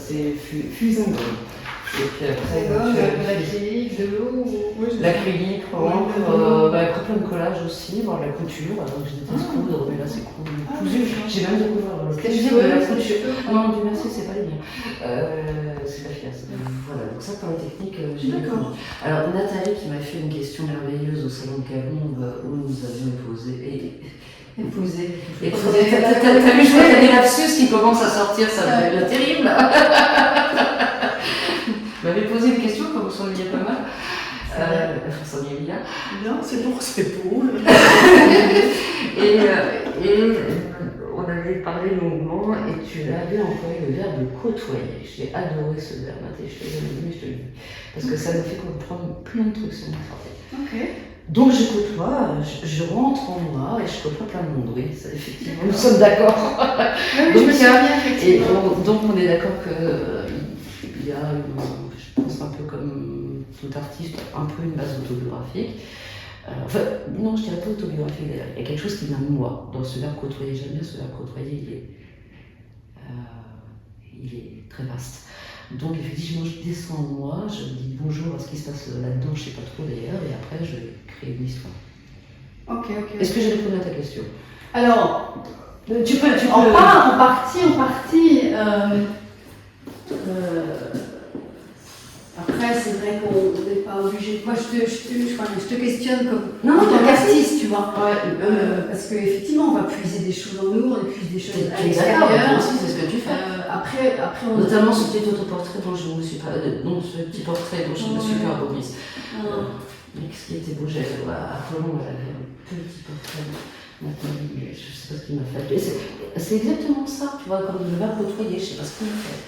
c'est Fusion Gold. Et puis après, l'acrylique, de l'eau. L'acrylique, après plein de collage aussi, voir la couture. Donc je déteste coudre, mais là c'est cousu. J'ai même découvert le plaisir de la couture. Non, du merci, c'est pas les miens. C'est la fiasse. Voilà, donc ça pour la technique, j'ai D'accord. Alors Nathalie qui m'a fait une question merveilleuse au salon de Calon où nous avions posé. Épousé. T'as vu, je vois qu'il y a des lapsus qui commencent à sortir, ça va être terrible. Vous m'avez posé une question, comme vous s'ennuyez pas mal. On s'ennuie bien. Non, c'est pour. et on avait parlé longuement et tu avais employé le verbe côtoyer. J'ai adoré ce verbe, je te le dis. Parce que ça me fait comprendre plein de trucs sur mon travail. Ok. Donc je côtoie, je rentre en moi et je côtoie plein de monde, oui, ça, effectivement, nous sommes d'accord. Oui, je me souviens, effectivement. Donc on est d'accord qu'il y a, je pense un peu comme tout artiste, un peu une base autobiographique. Non, je dirais pas autobiographique d'ailleurs, il y a quelque chose qui vient de moi, dans ce verbe côtoyer, j'aime bien ce verbe côtoyer, il est très vaste. Donc effectivement, je descends en moi, je dis bonjour à ce qui se passe là-dedans, je ne sais pas trop d'ailleurs, et après je crée une histoire. Ok. Est-ce que j'ai répondu à ta question? Alors, tu peux. En partie. Après, c'est vrai qu'on n'est pas obligé. Moi, je te questionne comme en tant qu'artiste, tu vois. Parce qu'effectivement, on va puiser des choses en nous, on puise des choses à l'extérieur. C'est ce que tu fais. Après, Notamment ce petit autoportrait dont je ne me suis pas. ce petit portrait dont je me suis pas remise. Mais ce qui était beau, à Colomb, j'avais un petit portrait. Nathalie, je ne sais pas ce qu'il m'a fait. C'est exactement ça, tu vois, comme le verbe côtoyer, je ne sais pas ce qu'il m'a fait.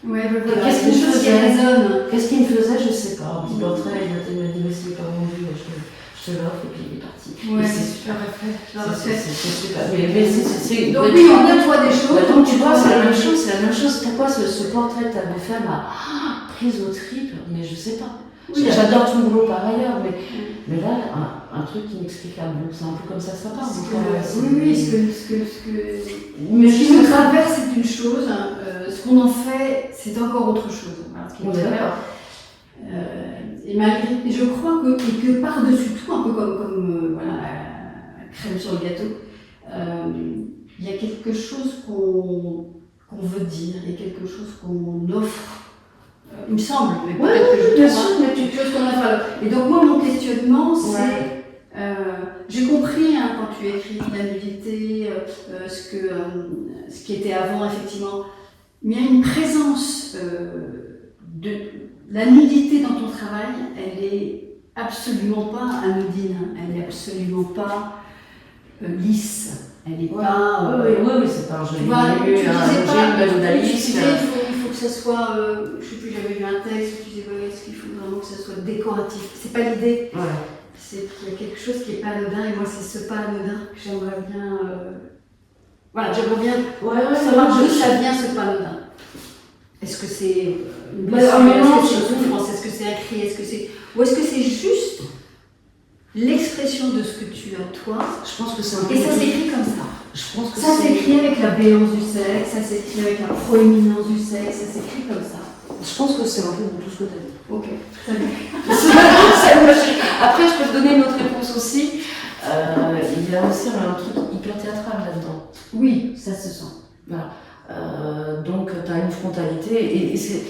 Qu'est-ce qu'il me faisait? Qu'est-ce qu'il me faisait? Je ne sais pas. Un petit portrait, il m'a dit, mais c'est pas vendu, je te l'offre, et puis il est parti. C'est super fait. C'est super. Mais donc oui, on nettoie des choses. Donc tu vois, c'est la même chose. Pourquoi ce portrait de ta belle-femme m'a prise au trip? Mais je ne sais pas. J'adore ton boulot par ailleurs, mais là, un truc qui m'explique la boue, c'est un peu comme ça part. Ce qui nous traverse, c'est une chose, ce qu'on en fait, c'est encore autre chose. Voilà, ce qui nous traverse. Et malgré, je crois que par-dessus tout, un peu comme la crème sur le gâteau, il y a quelque chose qu'on veut dire, il y a quelque chose qu'on offre. Il me semble, mais peut-être que je trouve quelque chose qu'on offre. Et donc moi, mon questionnement, c'est... j'ai compris quand tu écris la nudité, ce qui était avant, effectivement. Mais il y a une présence de la nudité dans ton travail, elle est absolument pas anodine, elle est absolument pas lisse. Elle n'est pas. Oui, c'est pas un joli milieu, il faut que ça soit. Je ne sais plus, j'avais lu un texte où tu disais est-ce qu'il faut vraiment que ça soit décoratif? C'est pas l'idée. C'est qu'il y a quelque chose qui n'est pas anodin, et moi, c'est ce pas anodin que j'aimerais bien. J'aimerais bien savoir d'où ça vient, ce pas anodin. Est-ce que c'est une blessure? Est-ce que c'est une souffrance? Est-ce que c'est un cri? Ou est-ce que c'est juste l'expression de ce que tu as toi? Je pense que c'est un peu. Et ça s'écrit comme ça. Je pense que ça s'écrit avec la béance du sexe, ça s'écrit avec la proéminence du sexe, ça s'écrit comme ça. Je pense que c'est un peu de tout ce que tu as dit. Ok, salut. Après, je peux te donner une autre réponse aussi. Il y a aussi un truc hyper théâtral là-dedans. Oui, ça se sent. Voilà. Donc, tu as une frontalité. Et c'est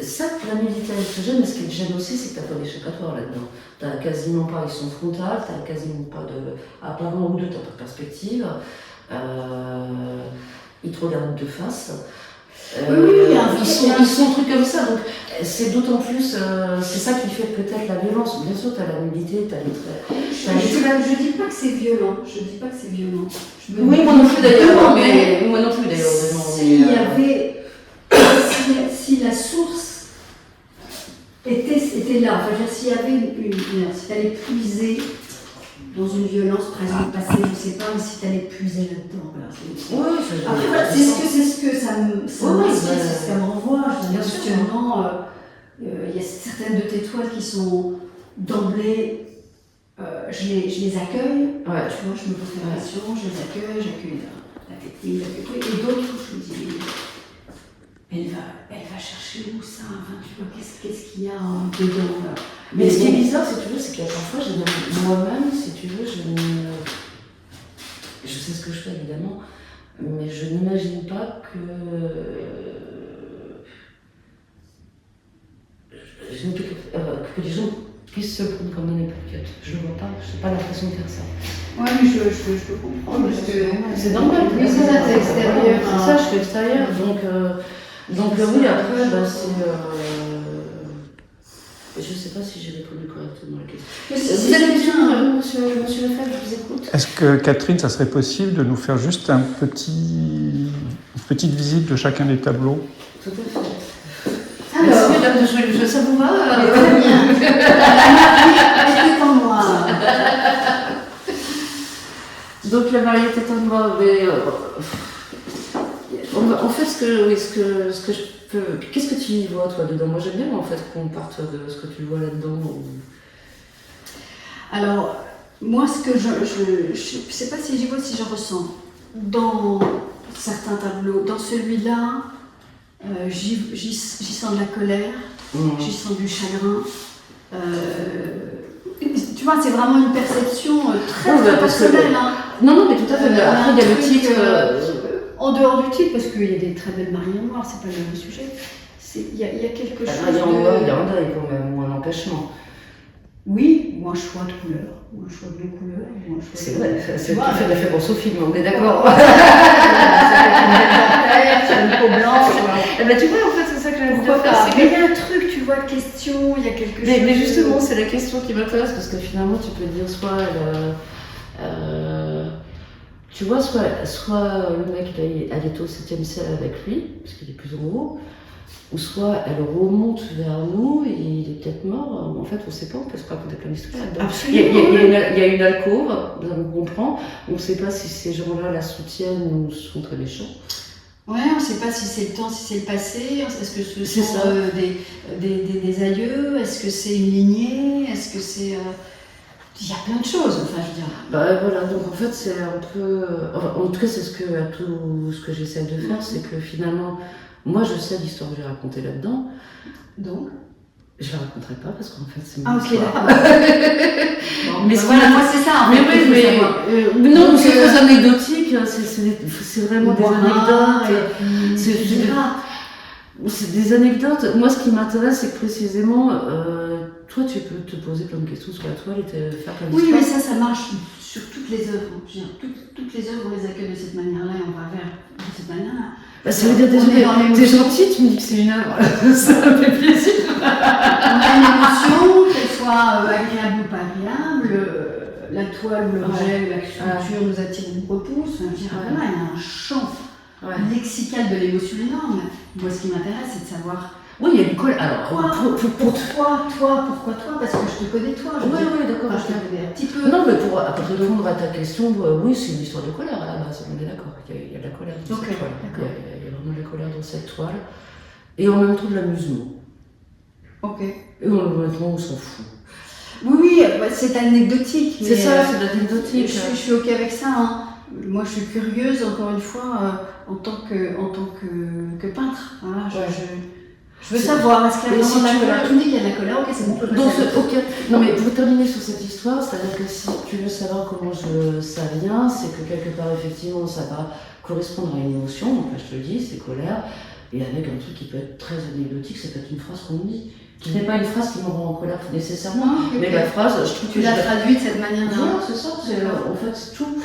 ça que la nudité te gêne, mais ce qui te gêne aussi, c'est que tu n'as pas d'échappatoire là-dedans. Tu n'as quasiment pas ils sont frontales, tu n'as quasiment pas de. À part un ou deux, tu n'as pas de perspective. Ils te regardent de face. Ils sont trucs comme ça, donc c'est d'autant plus, c'est ça qui fait peut-être la violence. Bien sûr, tu as la nudité, tu as les traits. Je dis pas que c'est violent, Oui, moi non plus d'ailleurs. Moi non plus d'ailleurs. Si la source était là, enfin, s'il y avait si tu allais puiser dans une violence présente, passée, je ne sais pas, mais si tu allais puiser là-dedans. C'est ce que ça me renvoie. Justement, il y a certaines de tes toiles qui sont d'emblée, je les accueille, tu vois, je me pose la question, je les accueille, j'accueille la technique, et d'autres, je me dis, elle va chercher où ça? Enfin, tu vois, qu'est-ce qu'il y a dedans là? Mais ce qui est bizarre, si tu veux, c'est qu'à parfois, moi-même, si tu veux, je sais ce que je fais évidemment, mais je n'imagine pas que les gens puissent se prendre comme des pocket. Je ne vois pas, je n'ai pas l'impression de faire ça. Ouais, mais je peux comprendre. Parce que c'est normal. Oui, c'est ça, c'est extérieur. C'est ça, je suis extérieur. Donc oui, après, c'est. Je ne sais pas si j'ai répondu correctement à la question. Vous avez une question, monsieur Lefebvre, je vous écoute. Est-ce que, Catherine, ça serait possible de nous faire juste une petite visite de chacun des tableaux? Tout à fait. Alors, merci, ça vous va? Très bien. Mettez en moi. Donc la variété en moi, mais en fait, ce que je peux. Qu'est-ce que tu y vois toi dedans? Moi j'aime bien en fait qu'on parte de ce que tu vois là-dedans. Alors, moi ce que je sais pas si j'y vois, si je ressens. Dans certains tableaux, dans celui-là, j'y sens de la colère, j'y sens du chagrin. Tu vois, c'est vraiment une perception très personnelle. Hein. Non, mais tout à fait. Après, il y a le titre. En dehors du titre, parce qu'il y a des très belles mariées en noir, c'est pas le même sujet. Il y a quelque chose. Il y a en noir, il y a un deuil quand même, ou un empêchement. Oui, ou un choix de couleur, ou un choix de couleur. C'est vrai, c'est tout fait référence au film, on est d'accord. Sur une peau blanche. Eh ben, tu vois, en fait, c'est ça que j'aime bien faire. Mais il y a un truc, tu vois, de question, il y a quelque chose. Mais justement, c'est la question qui m'intéresse, parce que finalement, tu peux dire soit tu vois, soit le mec elle est au 7e ciel avec lui, parce qu'il est plus en haut, ou soit elle remonte vers nous et il est peut-être mort. En fait, on ne sait pas, on peut se raconter plein d'histoires là-dedans. Il y a une alcôve, on comprend, on ne sait pas si ces gens-là la soutiennent ou sont très méchants. Ouais, on ne sait pas si c'est le temps, si c'est le passé, est-ce que ce c'est sont des aïeux, est-ce que c'est une lignée, est-ce que c'est... Il y a plein de choses, enfin je veux dire. Bah voilà, donc en fait c'est un peu... Enfin, en tout cas c'est tout ce que j'essaie de faire, c'est que finalement, moi je sais l'histoire que j'ai racontée là-dedans. Donc je la raconterai pas parce qu'en fait c'est mon histoire. Ah ok, d'accord. Mais voilà, moi c'est ça. Non, c'est très anecdotique, c'est vraiment des anecdotes. C'est des anecdotes. Moi, ce qui m'intéresse, c'est que précisément, toi, tu peux te poser plein de questions sur la toile et faire plein d'histoires. Oui, mais ça marche sur toutes les œuvres. Toutes les œuvres, on les accueille de cette manière-là et on va vers de cette manière-là. Bah, ça veut dire t'es gentil, tu me dis que c'est une œuvre. Ça me fait plaisir. On a une émotion, qu'elle soit agréable ou pas agréable. La toile ou l'objet, la sculpture nous attire ou nous repousse. Voilà, il y a un champ lexical de l'émotion énorme. Moi, ce qui m'intéresse, c'est de savoir. Oui, il y a une colle. Alors, pourquoi toi? Parce que je te connais toi. Oui, d'accord. Je te connais un petit peu. Non, mais pour répondre à ta question, oui, c'est une histoire de colère à la base, on est d'accord. Il y a de la colère dans cette toile. Il y a vraiment de la colère dans cette toile. Et en même temps de l'amusement. Ok. Et honnêtement, on s'en fout. Oui, c'est anecdotique. C'est ça, c'est anecdotique. Je suis ok avec ça. Hein. Moi, je suis curieuse, encore une fois, en tant que peintre. Voilà, je veux savoir, est-ce qu'il y a vraiment de la colère? Tu me dis qu'il y a de la colère, ok, c'est bon. Non, mais pour terminer sur cette histoire, c'est-à-dire que si tu veux savoir comment ça vient, c'est que quelque part, effectivement, ça va correspondre à une émotion, donc là, je te le dis, c'est colère, et avec un truc qui peut être très anecdotique, ça peut être une phrase qu'on dit, qui n'est pas une phrase qui me rend en colère nécessairement, mais la phrase, je trouve que tu l'as traduite de cette manière-là. Non, c'est ça, c'est en fait tout.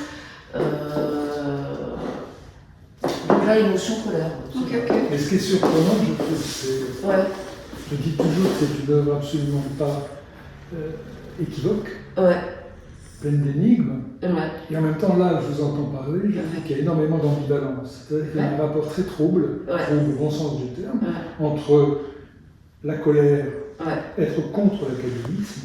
Donc là, émotion, colère. Mais ce qui est surprenant, je trouve, c'est. Ouais. Je dis toujours que c'est une œuvre absolument pas équivoque, pleine d'énigmes. Et en même temps, là, je vous entends parler, je dis qu'il y a énormément d'ambivalence. C'est-à-dire qu'il y a un rapport très trouble, au bon sens du terme, entre la colère, être contre l'académisme.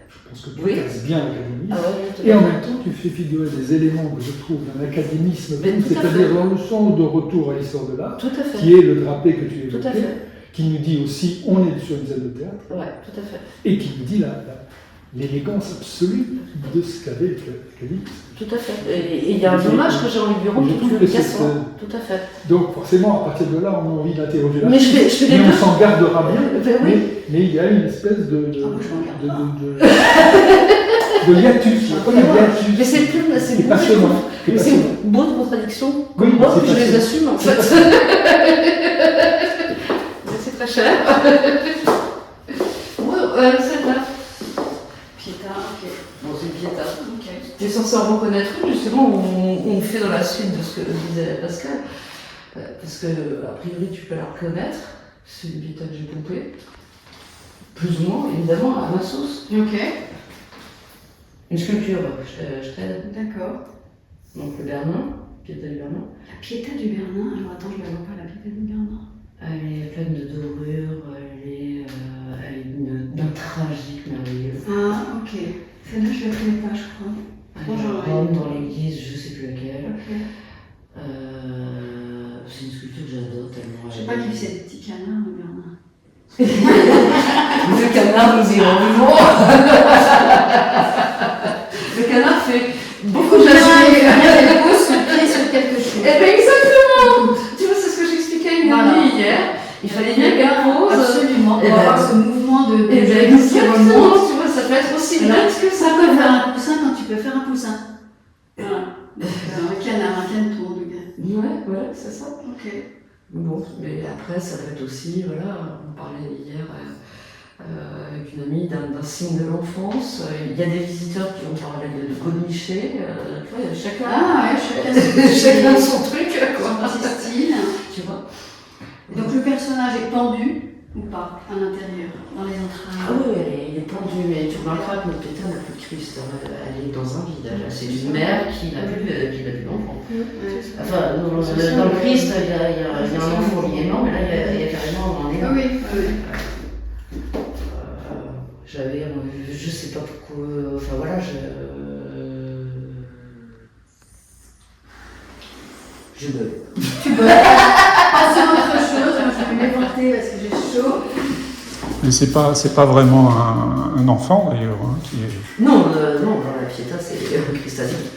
Je pense que tu casses bien l'académisme. Et en même temps, tu fais figurer des éléments que je trouve d'un académisme, c'est-à-dire dans le sens de retour à l'histoire de l'art, qui est le drapé que tu évoquais, qui nous dit aussi on est sur une scène de théâtre, tout à fait. et qui nous dit l'élégance absolue de ce qu'avait Calix. Tout à fait. Et il y a un hommage que j'ai envie de lui rendre tout en le cassant. Tout à fait. Donc forcément, à partir de là, on a envie d'interroger la mais je fais les mais deux. on s'en gardera bien. Oui. Mais il y a une espèce de hiatus. Mais c'est plus C'est passionnant. C'est une bonne contradiction. Oui, Comme moi, c'est je les passionnant. assume en fait. C'est très cher. Celle-là. Pietà, ok. Bon, c'est une Pietà. Ok. Tu es censé en reconnaître une, justement, on fait dans la suite de ce que disait Pascal. Parce que, a priori, tu peux la reconnaître. C'est une Pietà que j'ai pompée. Plus ou moins, évidemment, à ma sauce. Ok. Une sculpture, je t'aide. D'accord. Donc le Bernin, Pietà du Bernin. La Pietà du Bernin. Alors attends, je ne la vois pas, la Pietà du Bernin. Elle est pleine de dorures, elle est d'un tragique merveilleux. Ah, ok. Celle-là, je ne la connais pas, je crois. Elle rentre dans l'église, je ne sais plus laquelle. Ok. C'est une sculpture que j'adore tellement. Je sais pas qui c'est des petits canards, le Bernin. Le canard nous irons vivants. Le canard fait beaucoup de Il pose son pied sur quelque chose. Eh bien exactement. Tu vois, c'est ce que j'expliquais à une amie hier. Il fallait bien qu'elle pose. Absolument. Et Pour avoir ce mouvement de Et bien genou qui remonte. exactement, tu vois, ça peut être aussi bête que ça. Ça peut faire un poussin quand tu peux faire un poussin. Voilà. Donc, un canard, un caneton, de gars. Ouais, c'est ça. Ok. Bon, mais après, ça peut être aussi, voilà, on parlait hier avec une amie d'un signe de l'enfance. Il y a des visiteurs qui ont parlé de godemiché. Tu vois, chacun, Ah ouais, chacun son truc, quoi. son petit style. Tu vois. Donc le personnage est pendu ou pas à l'intérieur, dans les entrailles. Ah oui, elle est pendue, mais tu remarqueras que notre Pietà n'a plus de Christ. Elle est dans un vide. C'est une mère qui n'a plus d'enfant. Enfin, dans le Christ, il y a un enfant qui est mort, mais là, il y a carrément un élan. Oui. J'avais, je sais pas pourquoi, enfin voilà, je bug. Tu peux passer à autre chose, moi je vais m'éporter parce que j'ai chaud. Mais c'est pas vraiment un enfant d'ailleurs. Hein, qui est... Non, dans la Pietà, c'est un Christ adulte.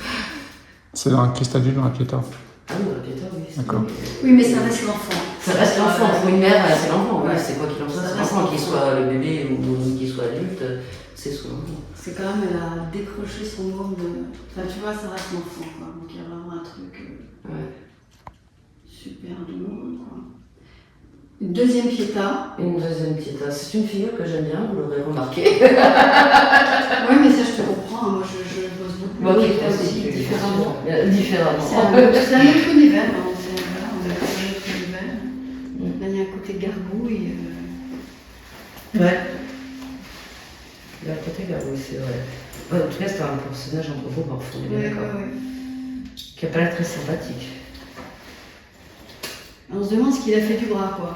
C'est un Christ adulte dans la Pietà. Ah non, la Pietà, oui. D'accord. Oui, mais ça reste l'enfant. Ça reste l'enfant. Pour une mère, c'est l'enfant. Ouais. Oui, c'est quoi qu'il en soit. Ça C'est reste l'enfant, qu'il l'enfant. soit le bébé ou qu'il soit adulte, c'est son enfant. C'est quand même, elle a décroché son monde. Enfin, tu vois, ça reste l'enfant, quoi. Donc il y a vraiment un truc Ouais. super douloureux, quoi. Une deuxième Pietà. Une deuxième Pietà. C'est une figure que j'aime bien, vous l'aurez remarqué. Oui, mais ça, je te comprends. Moi, je bosse beaucoup. Bah oui, Pietà aussi, différemment. Différemment. C'est un autre univers. Hein. Voilà, on a un autre univers. Là, il y a un côté gargouille. Ouais. Il y a un côté gargouille, c'est vrai. Ouais, en tout cas, c'est un personnage anthropomorphe, on est bien d'accord. Qui n'a pas l'air très sympathique. On se demande ce qu'il a fait du bras, quoi.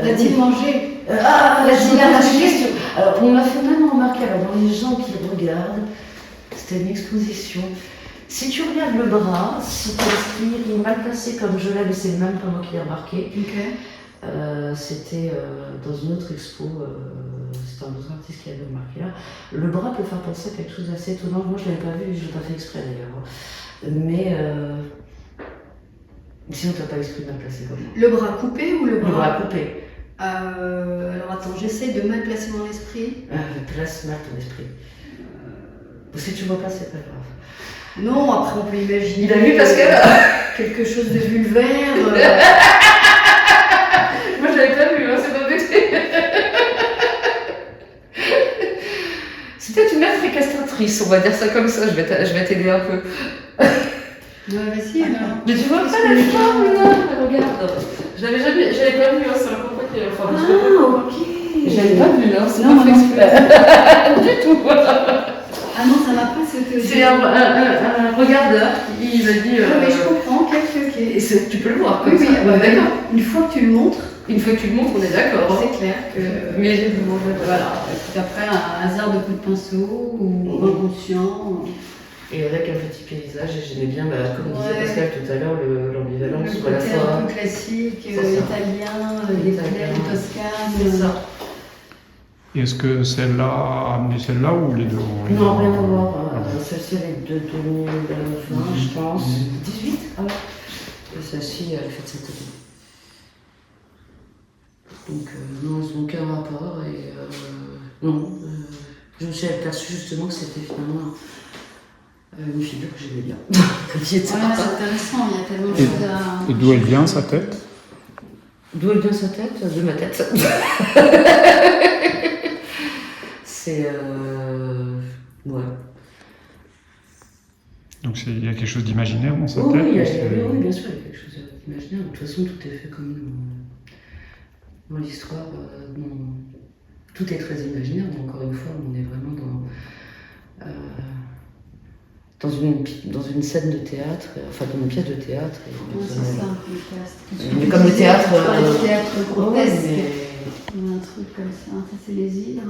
L'a-t-il mangé l'a-t-il arraché? Alors, on m'a fait même remarquer, alors dans les gens qui regardent, c'était une exposition. Si tu regardes le bras, si tu il est mal placé comme je l'ai, mais c'est même pas moi qui l'ai remarqué. C'était dans une autre expo, c'était un autre artiste qui avait remarqué là. Le bras peut faire penser à quelque chose d'assez étonnant. Moi, je l'avais pas vu, je l'ai pas fait exprès d'ailleurs. Mais sinon, tu n'as pas l'esprit mal placé comme ça. Le bras coupé ou le bras Le bras coupé. Alors attends, j'essaie de mal placer mon esprit. Place mal ton esprit. Si tu vois pas, c'est pas grave. Non, après on peut imaginer. Il a vu Pascal quelque chose de vulvaire. Moi, je l'avais pas vu, hein, c'est pas vexé. C'était une mère très castratrice, on va dire ça comme ça. Je vais t'aider un peu. Ouais, vas-y alors. Mais tu vois pas la femme là? Regarde. J'avais pas vu, hein, c'est un peu qui enfin, ok. J'avais pas vu, hein, c'est Non, pas fait non. exprès. Du tout. Ah non, ça m'a pas sauté au C'est un regardeur, il m'a dit. Non, mais je comprends, ok. Et tu peux le voir comme Oui, ça. oui, D'accord. Une fois que tu le montres, Une fois que tu le montres, on est d'accord. c'est clair que. Mais j'ai vu Voilà. Et après, un hasard de coup de pinceau ou inconscient. Et avec un petit paysage, et j'aimais bien, comme disait Ouais. Pascal tout à l'heure, l'ambivalence, Le à la côté fois. un peu classique, C'est ça. italien, les Italien. plaines toscanes. C'est ça. Et est-ce que celle-là a amené celle-là ou les deux Non, rien à voir. Celle-ci, elle est de 2020, je pense. 18. Ah ouais. Et celle-ci, elle est faite cette année. Donc, non, ils n'ont aucun rapport. Et non, je me suis aperçue justement que c'était finalement une figure que j'aimais bien. Voilà, c'est intéressant, il y a tellement de choses à... Et d'où elle vient, sa tête? D'où elle vient sa tête? De ma tête. C'est... ouais. Donc il y a quelque chose d'imaginaire dans sa Oui, tête? oui, bien sûr, il y a quelque chose d'imaginaire. De toute façon, tout est fait comme dans l'histoire. Tout est très imaginaire, mais encore une fois, on est vraiment dans une scène de théâtre, enfin dans une pièce de théâtre. C'est ça, mais comme le théâtre... le théâtre grotesque. Ouais, Un truc comme ça, c'est les îles.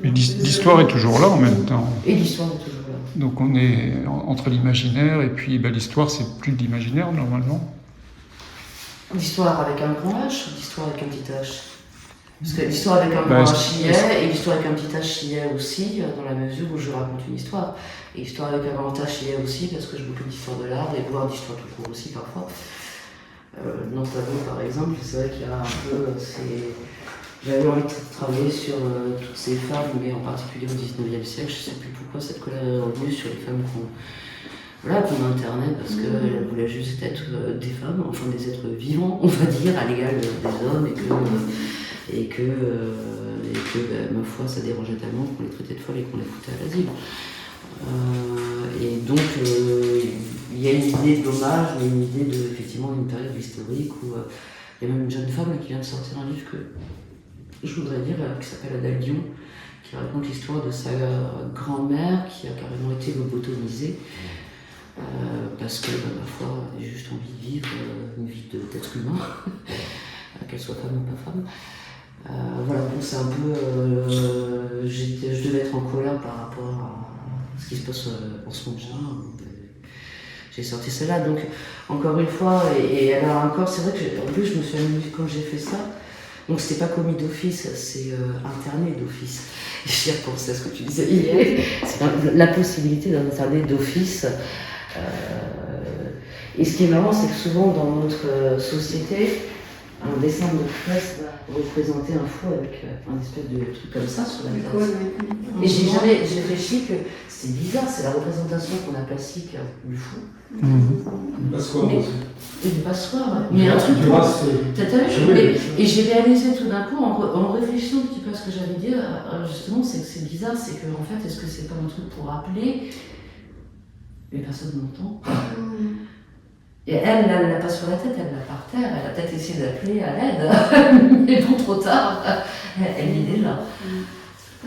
Mais l'histoire est toujours là en même temps. Et l'histoire est toujours là. Donc on est entre l'imaginaire et puis l'histoire, c'est plus de l'imaginaire normalement. L'histoire avec un grand H ou l'histoire avec un petit H? Parce que l'histoire avec un grand H y est, et l'histoire avec un petit H y est aussi, dans la mesure où je raconte une histoire. Et l'histoire avec un grand H y est aussi, parce que je m'occupe d'histoire de l'art, et voire d'histoire tout court aussi parfois. Dans Tableau par exemple, c'est vrai qu'il y a un peu... J'avais envie de travailler sur toutes ces femmes, mais en particulier au XIXe siècle. Je ne sais plus pourquoi cette colère est revenue sur les femmes qu'on a Internet, parce qu'elles voulaient juste être des femmes, enfin des êtres vivants, on va dire, à l'égal des hommes, et que ma foi, ça dérangeait tellement qu'on les traitait de folles et qu'on les foutait à l'asile. Et donc, il y a une idée de l'hommage, mais une idée effectivement d'une période historique où il y a même une jeune femme qui vient de sortir un livre que je voudrais dire, qui s'appelle Adèle Dion, qui raconte l'histoire de sa grand-mère qui a carrément été lobotomisée parce que, ma foi, elle a juste envie de vivre une vie d'être humain, qu'elle soit femme ou pas femme. Voilà, bon, c'est un peu... je devais être en colère par rapport à ce qui se passe en ce moment. J'ai sorti celle-là, donc encore une fois, et elle a encore... C'est vrai que, en plus, je me suis amusée quand j'ai fait ça. Donc c'était pas commis d'office, c'est interné d'office. J'y ai repensé à ce que tu disais hier. C'est la possibilité d'interner d'office. Et ce qui est marrant, c'est que souvent dans notre société, un dessin de presse va représenter un fou avec un espèce de truc comme ça sur la tête. Et j'ai réfléchi que c'est bizarre, c'est la représentation qu'on a classique du fou. Une passoire aussi. Une passoire, mais un truc. T'as vu? Et j'ai réalisé tout d'un coup, en réfléchissant un petit peu à ce que j'allais dire, justement, c'est que c'est bizarre, c'est que en fait, est-ce que c'est pas un truc pour rappeler, mais personne n'entend. Et elle l'a pas sur la tête, elle l'a par terre, elle a peut-être essayé d'appeler à l'aide, mais bon, trop tard, elle est déjà.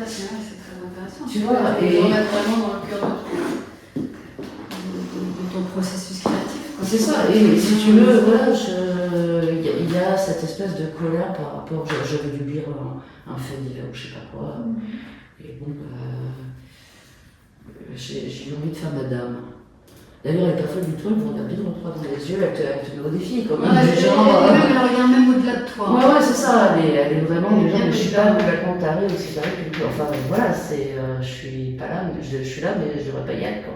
C'est très intéressant. Tu vois, et on est vraiment dans le cœur de ton processus créatif. C'est ça, et si tu veux, voilà, il y a cette espèce de colère par rapport, j'avais dû lire un fait divers ou je sais pas quoi, et bon, j'ai eu envie de faire madame. D'ailleurs, elle n'est pas folle du tout, elle vous regarde bien droit dans les yeux, elle te met au défi, comme elle regarde même au-delà de toi. Ouais, c'est ça, elle est vraiment du genre, je suis pas complètement tarée, aussi tarée que toi. Enfin, voilà, je suis pas là, je suis là, mais je devrais pas y être, quoi.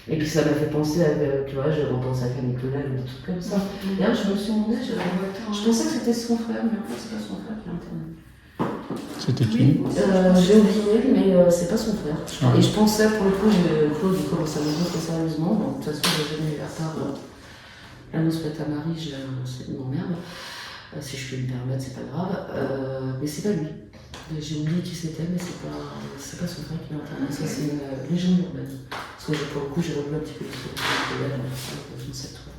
Et puis ça m'a fait penser à, tu vois, je repensais à Nicolas ou des trucs comme ça. D'ailleurs, je me suis demandé, je pensais que c'était son frère, mais en fait, c'est pas son frère qui l'a interné. C'était qui? J'ai oublié, mais c'est pas son frère. Et je pensais, pour le coup, Claude commence à me dire très sérieusement. Bon, de toute façon, j'ai jamais eu la part. La noce faite à Marie, c'est une emmerde. Si je peux me permettre, c'est pas grave. Mais c'est pas lui. J'ai oublié qui c'était, mais c'est pas son frère qui l'a interné. Ça, c'est une légende urbaine. Parce que pour le coup, j'ai revu un petit peu l'histoire de la je ne sais trop.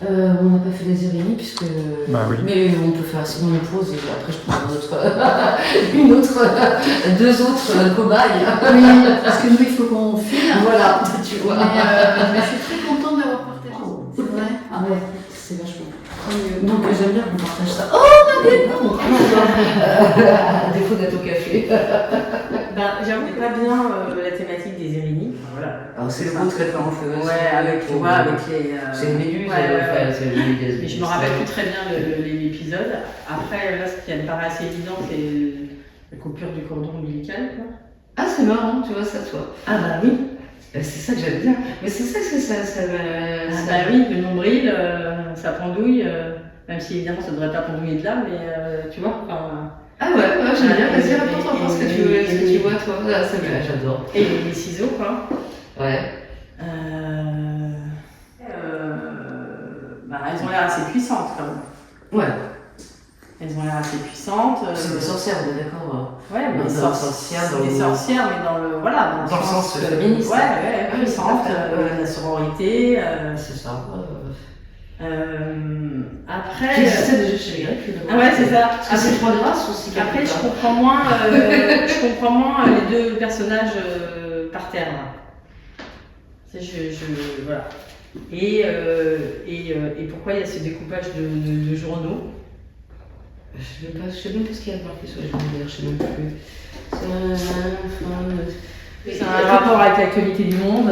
On n'a pas fait les Irénies puisque. Bah oui. Mais on peut faire sinon une pause et après je prends deux autres cobayes. Oui, parce que nous il faut qu'on file. Voilà, tu vois. Mais je suis très contente d'avoir partagé. C'est vrai. Ah ouais, c'est vachement. Donc j'aime bien qu'on partage ça. Oh, non, à défaut d'être au café. J'avoue pas bien la thématique des Érénies. Voilà. Alors c'est le beau traitement en feu. Ouais, avec tu vois, avec les. C'est une méduse. C'est une méduse. Mais je me rappelle plus très bien l'épisode. Après, là, ce qui me paraît assez évident, c'est la coupure du cordon ombilical, quoi. Ah, c'est marrant, tu vois ça, toi. Ah bah oui. C'est ça que j'aime bien. Mais c'est ça que ça bah oui, le nombril, ça pendouille, même si évidemment ça ne devrait pas pendouiller de là, mais tu vois, enfin. Ah ouais, j'aime bien. Vas-y, raconte-moi ce que tu vois, toi. Ça, j'adore. Et les ciseaux, quoi. Ouais. Elles ont l'air assez puissantes, quand même. Ouais. Elles ont l'air assez puissantes. C'est des sorcières, on est d'accord. Ouais, mais des sorcières, mais dans le sens féministe. Ouais, puissantes, la sororité. C'est ça. Après. Qui existait déjà chez les Grecs. Ah ouais, c'est ça. Parce que c'est trois grâces aussi. Après, je comprends moins les deux personnages par terre. Voilà. Et pourquoi il y a ce découpage de journaux? Je sais même pas ce qu'il y a marqué sur les journaux, je sais même plus. C'est un rapport avec l'actualité du monde.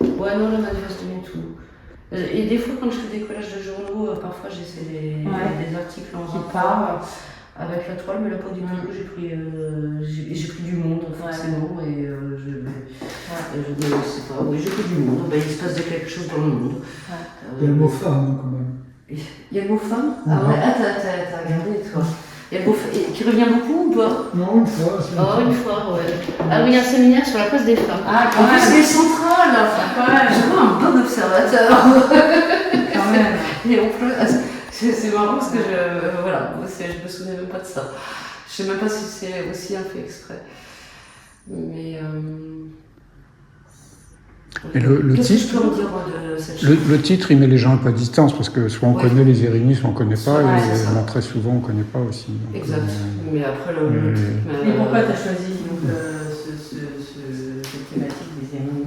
Ouais, non, là, manifestement tout. Et des fois, quand je fais des collages de journaux, parfois j'essaie des articles en rapport avec la toile, mais là, pas du tout. J'ai pris du monde, forcément, et je ne sais pas. Oui, j'ai pris du monde. Il se passe quelque chose dans le monde. Il y a le mot femme, quand même. Il y a le mot femme? Ah ouais, t'as regardé, toi. Il y a le mot qui revient beaucoup ou pas? Non, une fois. Oh, une fois, ouais. Ah oui, un séminaire sur la place des femmes. Ah, en plus, c'est central. Je vois un bon observateur. Quand même. Et en plus, c'est marrant parce que je me souvenais même pas de ça. Je sais même pas si c'est aussi un fait exprès. Mais. Et le titre, le titre, il met les gens un peu à distance parce que soit on connaît les Érénies, soit on ne connaît pas, et très souvent on ne connaît pas aussi. Donc, exact. Mais après, Mais pourquoi tu as choisi cette thématique des Érénies?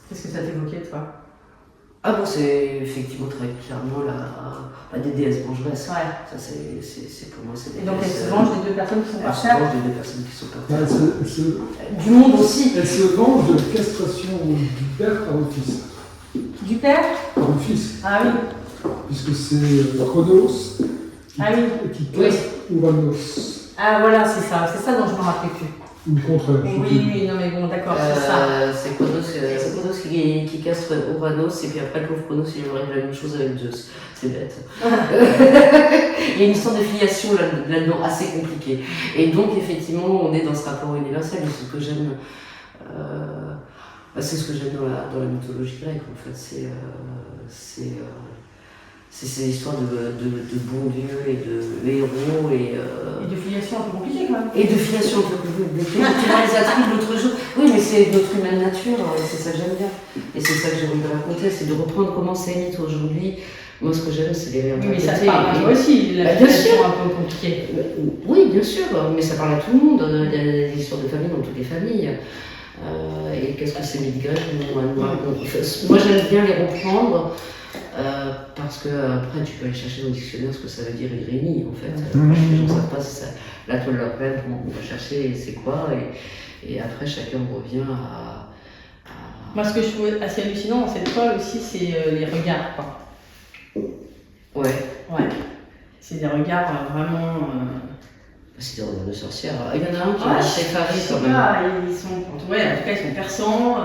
Qu'est-ce que ça t'évoquait, toi? Ah bon, c'est effectivement très clairement des déesses vengeresses. Ouais. Ça, c'est pour moi, c'est des Et donc déesses. elles se vengent des deux personnes qui sont par terre? Elles se vengent des deux personnes qui sont par terre. Du monde aussi. Elles se vengent de la castration du père par le fils. Du père? Par le fils. Ah oui. Puisque c'est Chronos qui casse Uranos. Ah voilà, c'est ça dont je me rappelais plus. Ou le contraire. Oui, non mais bon, d'accord, c'est ça. C'est Chronos qui castre Uranos, et puis après le pauvre Chronos il aurait la même chose avec Zeus. C'est bête. Il y a une histoire de filiation là-dedans assez compliquée. Et donc effectivement on est dans ce rapport universel, et ce que j'aime. C'est ce que j'aime dans la mythologie grecque en fait. C'est ces histoires de bons dieux et de héros et de filiation un peu compliquée quand même. Et de filiation un peu compliquée. Tu vois les attributs l'autre jour. Oui, mais c'est notre humaine nature, c'est ça que j'aime bien. Et c'est ça que j'ai envie de raconter, c'est de reprendre comment c'est mythe aujourd'hui. Moi, ce que j'aime, c'est les réinterpréter. Oui, mais ça te parle à toi aussi, la filiation un peu compliquée. Oui, bien sûr, mais ça parle à tout le monde. Il y a des histoires de famille dans toutes les familles. Et qu'est-ce que c'est mythe grec? Moi, j'aime bien les reprendre. Parce que après tu peux aller chercher dans le dictionnaire ce que ça veut dire Irénie en fait. Les gens ne savent pas si la toile leur plaît, on va chercher c'est quoi et après chacun revient à. Moi ce que je trouve assez hallucinant dans cette toile aussi c'est les regards quoi. Ouais. C'est des regards vraiment. C'est des regards de sorcière. Il y en a un qui est assez effaré quand même. Ils sont. Ouais, en tout cas ils sont perçants.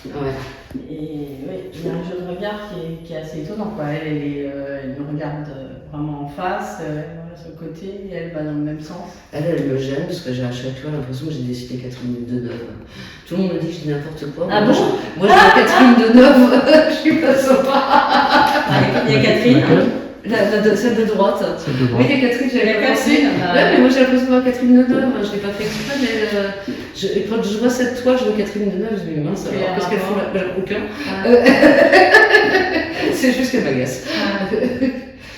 Ouais. Et oui, il y a un jeu de regard qui est assez étonnant. Quoi. Elle me regarde vraiment en face, sur le côté, et elle va dans le même sens. Elle me gêne parce que j'ai à chaque fois l'impression que j'ai dessiné Catherine Deneuve. Tout le monde me dit que je dis n'importe quoi. Ah bon? Moi j'ai Catherine Deneuve, je suis pas sympa. Il y a Catherine. Celle de droite. Oui, il y a Catherine, j'avais pas pensé. Ouais, mais moi j'ai l'impression de voir Catherine Deneuve, je l'ai pas fait exprès, mais quand je vois cette toile, je vois Catherine Deneuve, je me dis mince, alors qu'est-ce qu'elle fout là? Aucun. C'est juste qu'elle m'agace.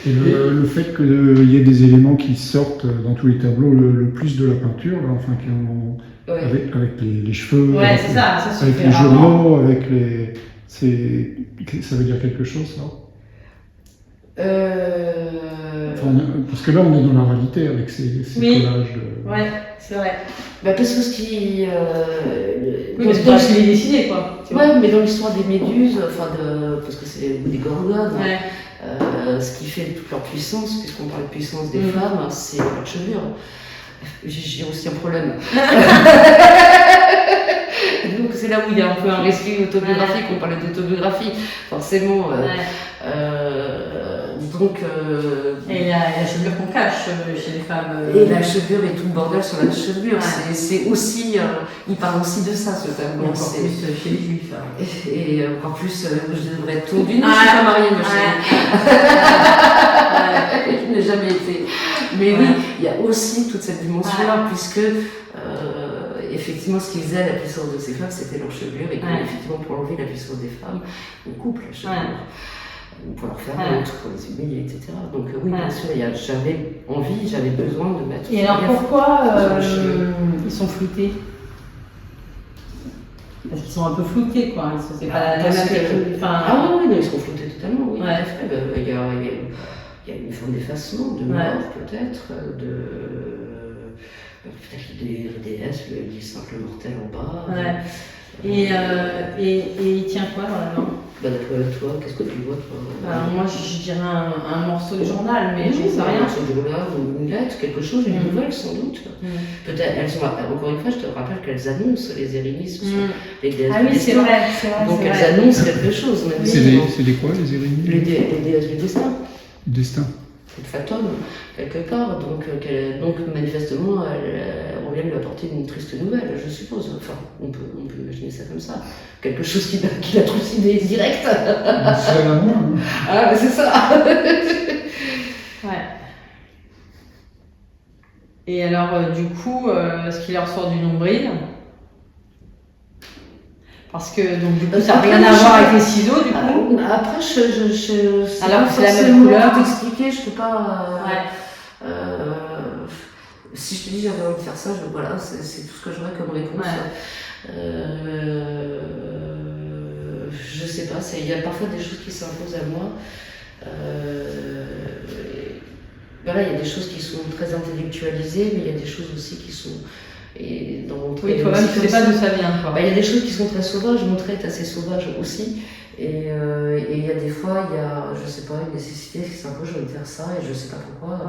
Et le fait qu'il y ait des éléments qui sortent dans tous les tableaux, le plus de la peinture, là, enfin, qui ont, avec les cheveux, avec les journaux, avec les. Ça veut dire quelque chose, ça? Parce que là, on est dans la réalité avec ces collages. Ouais, c'est vrai. Bah, parce que ce qui. Oui, parce que je l'ai dessiné, quoi. Ouais, mais dans l'histoire des méduses, parce que c'est des gorgones, ce qui fait toute leur puissance, puisqu'on parle de puissance des femmes, c'est leur chevelure. J'ai aussi un problème. Donc c'est là où il y a un peu un récit autobiographique, on parlait d'autobiographie, forcément. Et la chevelure qu'on cache chez les femmes. Et la chevelure et tout le bordel sur la chevelure, c'est aussi, il parle aussi de ça, ce tableau. Encore plus chez les juifs. Et encore plus, je devrais être tondue. Non, je suis pas mariée, ma chérie. Je n'ai jamais été. Mais oui, il y a aussi toute cette dimension-là, puisque effectivement, ce qui faisait la puissance de ces femmes, c'était leur chevelure, et effectivement, pour enlever la puissance des femmes, on coupe la chevelure. Pour leur faire honte, pour les humilier, etc. Donc oui, bien sûr, j'avais envie, j'avais besoin de mettre... Et alors pourquoi ils sont floutés? Parce qu'ils sont un peu floutés, quoi. C'est pas la même technique. Ah oui, non, ils sont floutés totalement, oui. Il y a une forme d'effacement, de mort, peut-être, peut-être des déesses, le simple mortel en bas. Et il tient quoi dans la main? D'après toi, qu'est-ce que tu vois, toi? Moi, je dirais un morceau de journal, mais j'en sais rien. Un morceau de journal, une lettre, quelque chose, une nouvelle, sans doute. Peut-être, elles sont, encore une fois, je te rappelle qu'elles annoncent les Érénies, ce sont les déesses du destin. Ah oui, c'est vrai. Donc elles annoncent quelque chose. C'est des quoi, les Érénies? Les déesses du destin. Du destin. C'est le fatum, quelque part. Donc manifestement, elles reviennent lui apporter une triste nouvelle, je suppose. Enfin, on peut imaginer ça comme ça. Quelque chose qui l'a trucidé direct. C'est la moi. Ah, c'est ça. Et alors, du coup, ce qui leur sort du nombril, parce que donc du coup ça n'a rien à voir avec les ciseaux du coup. Après je alors pas c'est la même couleur. T'expliquer, je peux pas. Si je te dis j'avais envie de faire ça, voilà, c'est tout ce que j'aurais comme réponse. Je sais pas, il y a parfois des choses qui s'imposent à moi. Voilà, il y a des choses qui sont très intellectualisées, mais il y a des choses aussi qui sont. Et dans toi-même, tu ne sais pas d'où ça vient. Il y a des choses qui sont très sauvages, mon trait est assez sauvage aussi. Et il y a des fois, il y a, je sais pas, une nécessité qui s'impose, je vais faire ça et je sais pas pourquoi.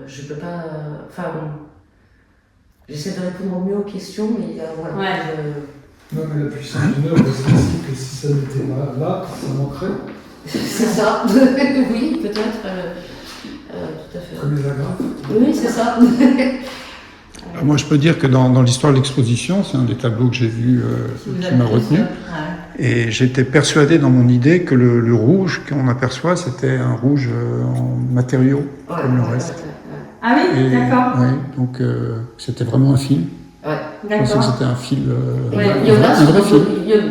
Je peux pas. Enfin, j'essaie de répondre au mieux aux questions, mais il y a. Voilà, non, mais la puissance d'une œuvre, c'est aussi que si ça n'était pas là, ça manquerait. C'est ça, oui, peut-être. Tout à fait. Comme les agrafes. Oui, c'est ça. Moi, je peux dire que dans l'histoire de l'exposition, c'est un des tableaux que j'ai vu qui m'a retenu. Et j'étais persuadé dans mon idée que le rouge qu'on aperçoit, c'était un rouge en matériaux, comme le reste. Ah oui, d'accord. Oui, donc c'était vraiment un fil. Je pensais que c'était un fil. Il y en a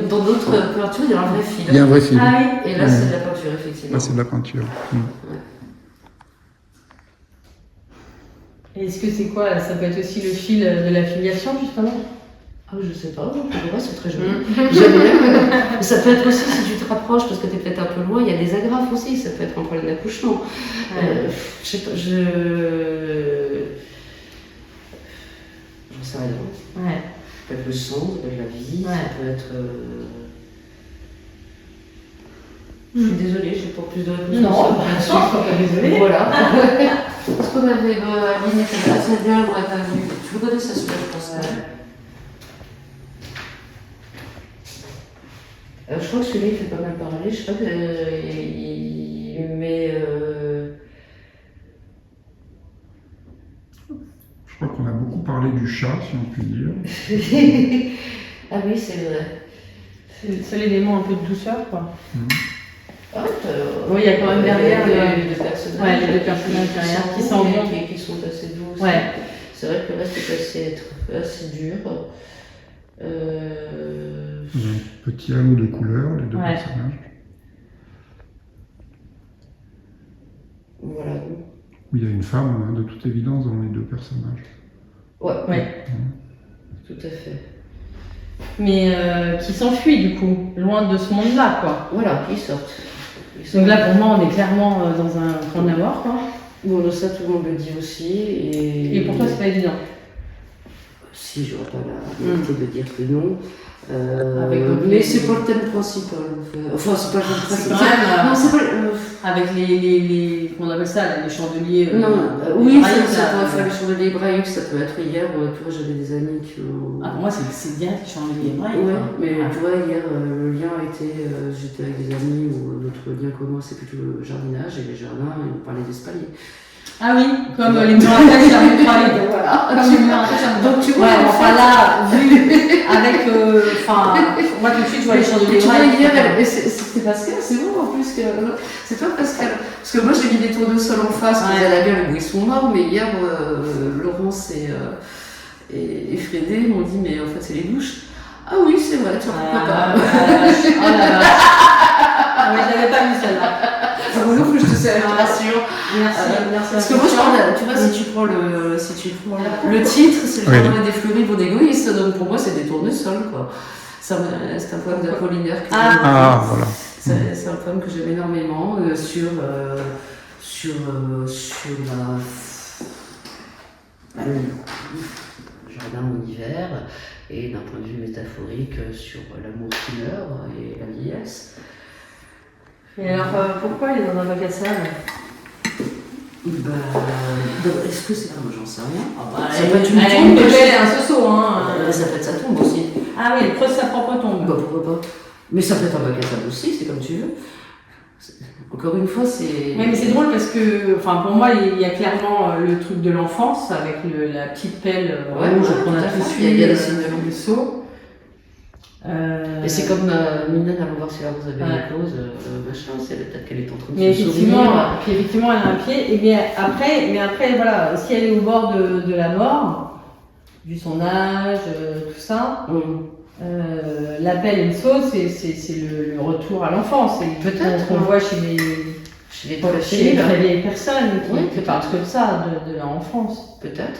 dans d'autres peintures, il y a un vrai fil. Il y a un vrai fil. Ah oui. Et là, c'est de la peinture, effectivement. Là, c'est de la peinture. Et est-ce que c'est quoi? Ça peut être aussi le fil de la filiation, justement? Ah, je sais pas, pour le reste, c'est très joli. J'aime bien. Ça peut être aussi, si tu te rapproches, parce que tu es peut-être un peu loin, il y a des agrafes aussi, ça peut être un problème d'accouchement. Je sais pas, j'en sais rien. Ça peut être le sang, ça peut être la vie, ça peut être. Je suis désolée, je n'ai pas plus de réponses. Non, je suis pas désolée. Voilà. Est-ce qu'on avait aligné ça? C'est bien, on n'aurait pas vu. Tu veux connais ça, celui-là, je pense. Je crois que celui-là, il fait pas mal parler. Je crois qu'il met. Je crois qu'on a beaucoup parlé du chat, si on peut dire. Ah oui, c'est vrai. C'est le seul élément un peu de douceur, quoi. Oui, il y a quand même derrière les deux personnages. Les deux personnages derrière qui sont bons. Qui sont assez doux. C'est vrai que le reste est assez dur. Il y a un petit halo de couleurs, les deux personnages. Voilà. Où il y a une femme, de toute évidence, dans les deux personnages. Ouais. Tout à fait. Mais qui s'enfuit, du coup, loin de ce monde-là, quoi. Voilà, ils sortent. Donc là, pour moi, on est clairement dans un point de la mort, quoi. Bon, ça, tout le monde le dit aussi. Et pour toi, c'est pas évident. Si, j'aurais pas la vérité de dire que non. Mais c'est pas le thème principal. Enfin, c'est pas le thème principal. Quand même, non, c'est pas. Avec les comment on appelle ça, là, les chandeliers. Oui, ça pourrait faire les chandeliers hébraïques, ça peut être hier. Tu vois, j'avais des amis qui ont. Ah, pour moi, c'est bien les chandeliers hébraïques. Ouais, mais tu vois, hier, le lien a été. J'étais avec des amis où notre lien commun, c'est plutôt le jardinage et les jardins, et on parlait d'espalier. Ah oui, comme les Marrakech, j'avais parlé. Voilà. Donc tu vois, ouais, enfin là, vu avec. Moi tout de suite, je vois les chandeliers hébraïques. Tu vois, hier, c'était Pascal, c'est bon en plus que. C'est toi, Pascal. Parce que moi, j'ai mis des tournesols en face, qui à la gueule où ils sont morts, mais hier, Laurence et Frédé m'ont dit, mais en fait, c'est les douches. Ah oui, c'est vrai, tu ne pas. Oh la vache. Ah, mais je n'avais pas vu celle-là. Non plus, je te rassure. Merci. Parce que moi, tu vois, si tu prends le titre, c'est le jardin des fleuris pour d'égoïstes, donc pour moi, c'est des tournesols, quoi. C'est un poème d'Apollinaire. Voilà. C'est un poème que j'aime énormément sur le jardin en hiver et d'un point de vue métaphorique sur l'amour qui meurt et la vieillesse. Et alors, pourquoi il est dans un bac à sable? Est-ce que c'est comme j'en sais rien? Ça peut être une tombe, un soso, hein. Ça peut être sa tombe aussi. Ah oui, elle creuse sa propre tombe. Pourquoi pas? Mais ça peut être un bac à sable aussi, c'est comme tu veux. Encore une fois, c'est. Mais c'est drôle parce que, pour moi, il y a clairement le truc de l'enfance avec la petite pelle rouge qu'on a tous vu. Il y a des signes de le seau. Et c'est comme Minen, allons voir si la rose avait une clause, machin, peut-être qu'elle est en train de mais se effectivement, souvenir. puis effectivement, elle a un pied. Et bien après, voilà, si elle est au bord de la mort, vu son âge, tout ça, la pelle et le seau, c'est le retour à l'enfance. Peut-être qu'on voit chez les très vieilles personnes qui parlent que de ça, de leur enfance. Peut-être.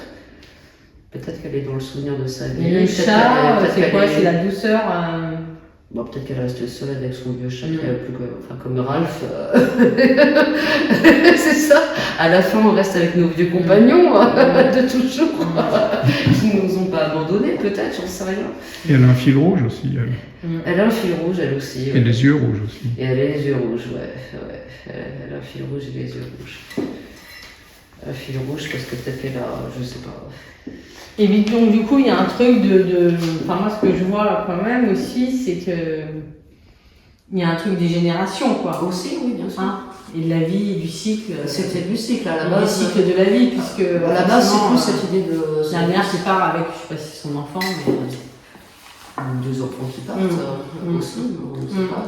Peut-être qu'elle est dans le souvenir de sa vie. Et le chat, c'est quoi? C'est la douceur. Peut-être qu'elle reste seule avec son vieux chat, comme Ralph. C'est ça. À la fin, on reste avec nos vieux compagnons de toujours, qui ne nous ont pas abandonnés, peut-être, j'en sais rien. Et elle a un fil rouge aussi, elle. Elle a un fil rouge, elle aussi. Et les yeux rouges aussi. Et elle a les yeux rouges, ouais. Elle a un fil rouge et les yeux rouges. Un fil rouge parce que peut-être qu'elle a, je sais pas. Et donc du coup, il y a un truc moi, ce que je vois quand même aussi, c'est que il y a un truc des générations, quoi. Aussi, oui, bien sûr. Et de la vie, et du cycle. C'était du cycle à la base. Du cycle de la vie, puisque à la base, c'est plus cette idée de. La mère qui part avec, je sais pas si c'est son enfant, mais. Deux enfants qui partent aussi, on ne sait pas.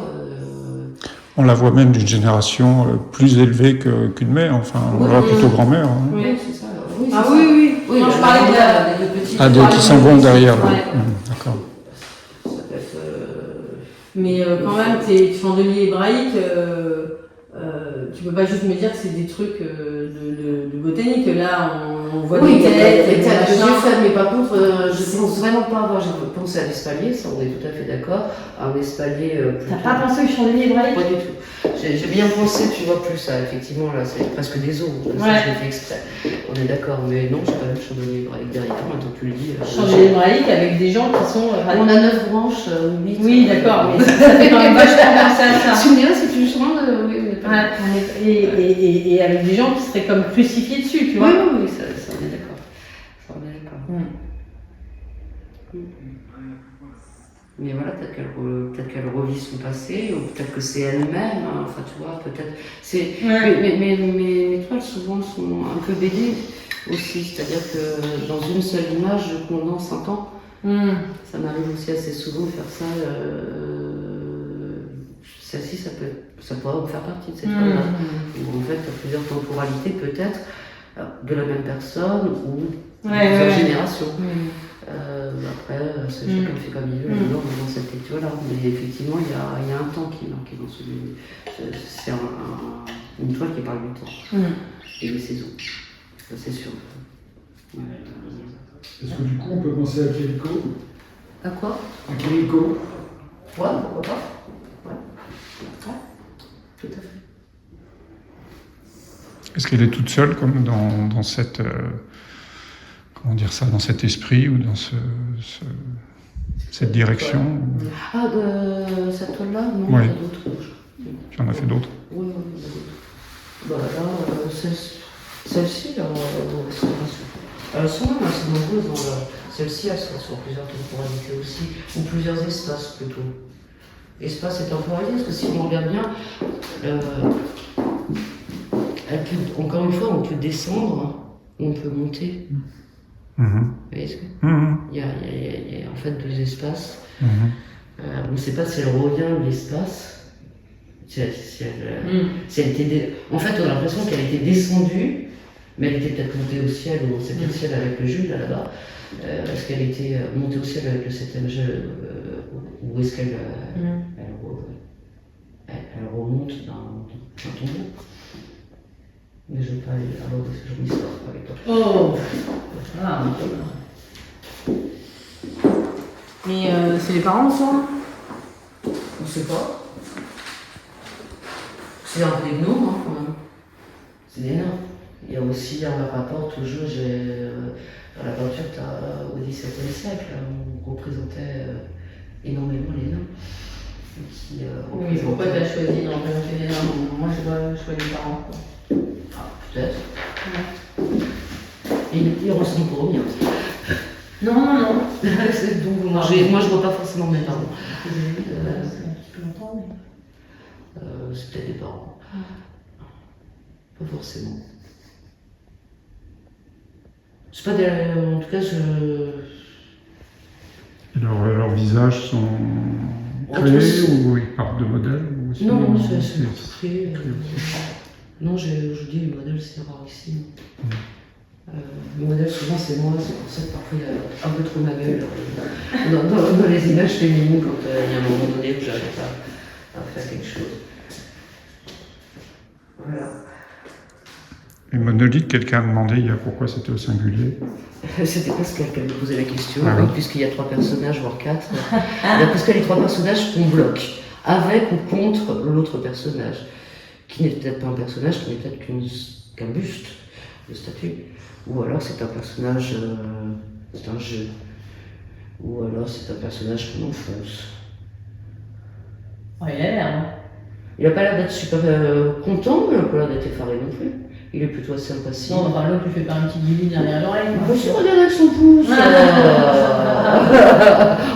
On la voit même d'une génération plus élevée qu'une mère, plutôt grand-mère. Hein. Oui, c'est ça. Oui. Non, je parlais des petits. Donc ils s'en vont derrière. D'accord. Mais quand même, tes chandeliers hébraïques, tu peux pas juste me dire que c'est des trucs de botanique. Là, on voit des têtes, des machins. Mais par contre, je pense vraiment pas avoir. J'ai pensé à l'espalier, ça on est tout à fait d'accord. Un espalier. T'as pas pensé au chandelier hébraïque? Pas du tout. J'ai bien pensé, tu vois, plus à, effectivement, là, c'est presque des os. Ça, je l'ai fait exprès. On est d'accord, mais non, j'ai pas le chandelier hébraïque derrière. Maintenant, tu le dis. Chandelier hébraïque avec des gens qui sont. On a 9 branches, 8. Oui, d'accord, mais ça fait quand même vachement penser à ça. Tu me dirais si tu changes, oui, et avec des gens qui seraient comme crucifiés dessus, tu vois. Oui, ça on est d'accord. Ça on est d'accord. Mais voilà, peut-être qu'elle revit son passé, ou peut-être que c'est elle-même, tu vois, peut-être. Mais toi, souvent, sont un peu BD aussi, c'est-à-dire que dans une seule image, je condense un temps. Ça m'arrive aussi assez souvent de faire ça. Celle-ci, ça pourrait en faire partie de cette fois-là. Où en fait, tu as plusieurs temporalités, peut-être, de la même personne ou de plusieurs générations. Après, c'est chacun fait comme il veut, dans cette lecture-là. Mais effectivement, il y a un temps qui est marqué dans celui. C'est une toile qui parle du temps et des saisons. Ça, c'est sûr. Est-ce que du coup, on peut penser à Kirikou? À quoi? À Kirikou. Ouais, pourquoi pas. tout à fait. Est-ce qu'elle est toute seule comme dans cette comment dire ça, dans cet esprit ou dans cette direction? Ah, cette toile-là, non, Oui. il y a d'autres. Tu en as fait d'autres? Oui, il y a d'autres. Bah là, celle-ci, là, elles sont même assez nombreuses. Celle-ci, elles sont sur plusieurs temporalités aussi, ou plusieurs espaces plutôt. Espace et temporalité, parce que si on regarde bien, encore une fois, on peut descendre, ou on peut monter. Vous voyez ce que il y a en fait deux espaces. On ne sait pas si elle revient de l'espace. Si elle était en fait, on a l'impression qu'elle était descendue, mais elle était peut-être montée au ciel, ou c'était le ciel avec le Jules là-bas. Est-ce qu'elle était montée au ciel avec le 7e jeu, ou est-ce qu'elle elle remonte d'un tombeau? Mais je ne veux pas aller aborder ce genre d'histoire avec toi. Oh voilà. Mais c'est les parents le soir? On ne sait pas. C'est un peu des gnomes, hein, quand même. C'est des nains. Il y a aussi un rapport, toujours, dans la peinture au XVIIe siècle, on représentait énormément les nains. Oui, pourquoi tu as choisi d'en représenter les nains? Moi, je vois les parents. Quoi. Ah, peut-être. Ouais. Et ils ressemblent pas aux miens. Non. Donc, moi, je vois pas forcément mes parents. C'est un petit peu longtemps, mais... c'est peut-être des parents. Pas forcément. C'est pas des... En tout cas, Leurs visages sont créés ou ils partent de modèles? Non, c'est créé. Non, je dis le modèle, c'est rarissime. Le modèle, souvent, c'est moi, c'est pour ça que parfois il y a un peu trop ma gueule dans les images féminines quand il y a un moment donné où j'arrive à faire quelque chose. Voilà. Et monolithe, quelqu'un a demandé hier pourquoi c'était au singulier. C'était parce qu'elle me posait la question, oui. Puisqu'il y a 3 personnages, voire 4. Parce que les 3 personnages qu'on bloque, avec ou contre l'autre personnage, qui n'est peut-être pas un personnage, qui n'est peut-être qu'un buste de statue. Ou alors c'est un personnage, c'est un jeu. Ou alors c'est un personnage qu'on enfonce. Oh, il a l'air, hein. Il n'a pas l'air d'être super content, mais il n'a pas l'air d'être effaré non plus. Il est plutôt assez impassible. Non, enfin l'autre lui fait pas un petit guillis derrière l'oreille. Moi aussi, regarde avec son pouce.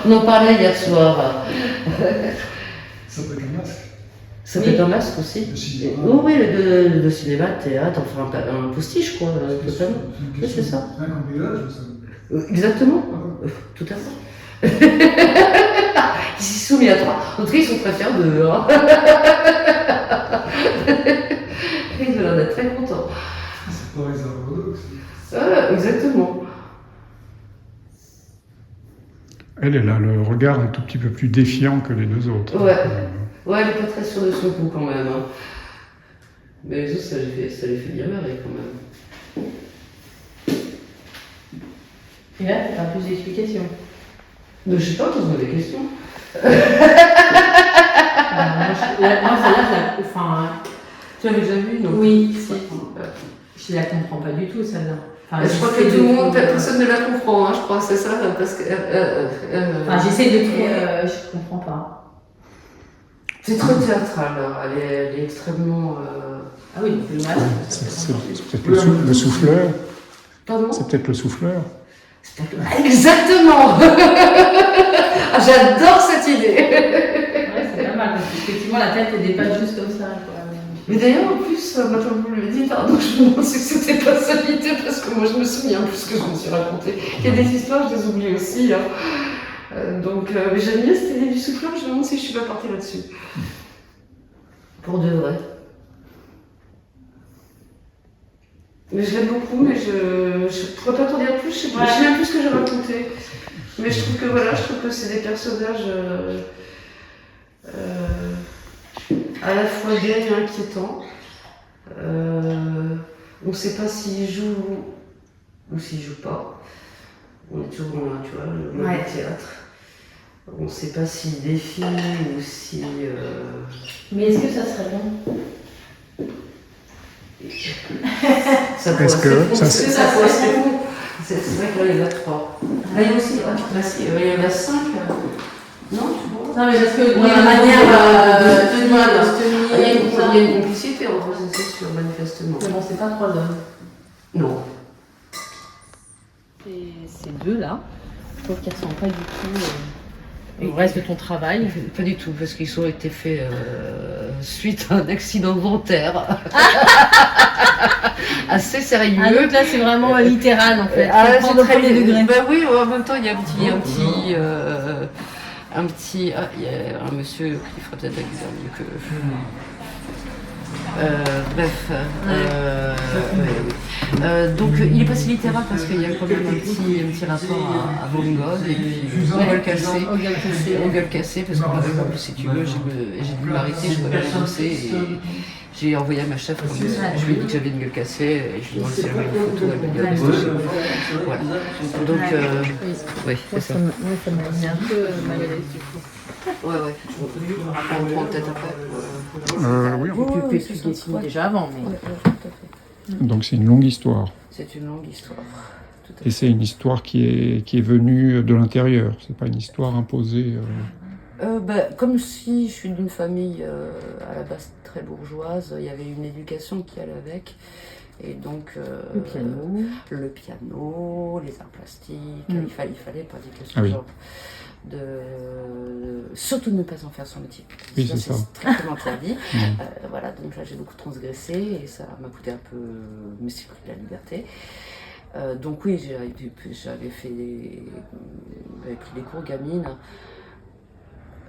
On en parlait hier soir. Ça peut être un masque. Ça peut être un masque aussi. Le cinéma. Oui, le cinéma, le théâtre, enfin un postiche, quoi, totalement. Oui, c'est ça. Un cambriolage, ça. Exactement. Tout à fait. Ils s'y sont mis à 3. En tout cas, ils sont très fiers d'eux. Hein. Ils ont l'air d'être très contents. C'est pas réservé. Exactement. Elle a le regard un tout petit peu plus défiant que les deux autres. Ouais, elle n'est pas très sûre de son coup quand même. Hein. Mais les autres, ça les fait bien marrer quand même. Et là, tu as plus d'explications. Mais je sais pas, pose-moi des questions. Moi, celle-là, enfin... Tu l'avais déjà vu, non? Oui, si. Je la comprends pas du tout, celle-là. Enfin, Je crois que tout le monde, personne ne la comprend, hein, je crois, c'est ça, parce que... Enfin, j'essaie de trouver, je comprends pas. C'est trop théâtral, elle est extrêmement... Ah oui, donc le masque. C'est peut-être le souffleur. Pardon? C'est peut-être le souffleur. Exactement. Ah, j'adore cette idée. Ouais, c'est pas mal, parce qu'effectivement, la tête, elle dépasse juste comme ça, quoi. Mais d'ailleurs, en plus, maintenant que vous l'avez dit, pardon, je me demande si c'était pas ça l'idée, parce que moi je me souviens plus que je me suis raconté. Il y a des histoires, je les oublie aussi. Hein. Mais j'aime bien cette idée du souffleur, je me demande si je suis pas partie là-dessus. Pour de vrai. Mais je l'aime beaucoup, mais je pourrais pas t'en dire plus, je sais pas, je sais même plus ce que j'ai raconté. Mais je trouve que c'est des personnages à la fois gais et inquiétants. On ne sait pas s'ils jouent ou s'ils jouent pas. On est toujours dans tu vois, le théâtre. On ne sait pas si des filles ou si... Mais est-ce que ça serait bon? Ça Est-ce que ça pourrait être bon. C'est vrai que là, il y en a 3. Là, il y a aussi, il y en a 5. Non, tu vois. Non, mais parce que Oui, dans la manière de se il y tenir, tout ça. a une complicité entre ces sûr, manifestement. Mais bon, c'est pas 3 hommes. Non. Et ces deux-là, je trouve qu'ils ne ressemblent pas du tout au reste de ton travail. Pas du tout, parce qu'ils ont été faits suite à un accident dentaire. Assez sérieux. Ah, donc là, c'est vraiment littéral en fait. Ah, Ça prend au premier degré. Bah oui, en même temps, il y a il y a un monsieur qui fera peut-être mieux que. Bref. Donc il est passé littéral parce qu'il y a quand même un petit rapport à Van Gogh et puis au gueule cassée, parce que par exemple, si tu veux, j'ai dû m'arrêter, je pouvais pas bosser et j'ai envoyé à ma chef, je lui ai dit que j'avais une gueule cassée et je lui ai demandé si elle avait une photo, elle m'a dit voilà. Donc oui, c'est ça. Ça m'a mis un peu mal à l'aise du coup. Ouais. On reprend peut-être après. Oui. Tu dessines déjà avant, mais... Donc c'est une longue histoire. C'est une longue histoire. Tout à Et c'est une histoire qui est venue de l'intérieur. C'est pas une histoire imposée. Comme si je suis d'une famille à la base très bourgeoise, il y avait une éducation qui allait avec. Et donc, le piano, les arts plastiques, il fallait pratiquer ce genre surtout ne pas en faire son métier. Oui, c'est ça. Strictement interdit. Voilà, donc là j'ai beaucoup transgressé et ça m'a coûté un peu, mais c'est pris de la liberté. Donc oui, j'avais fait j'avais pris des cours gamine.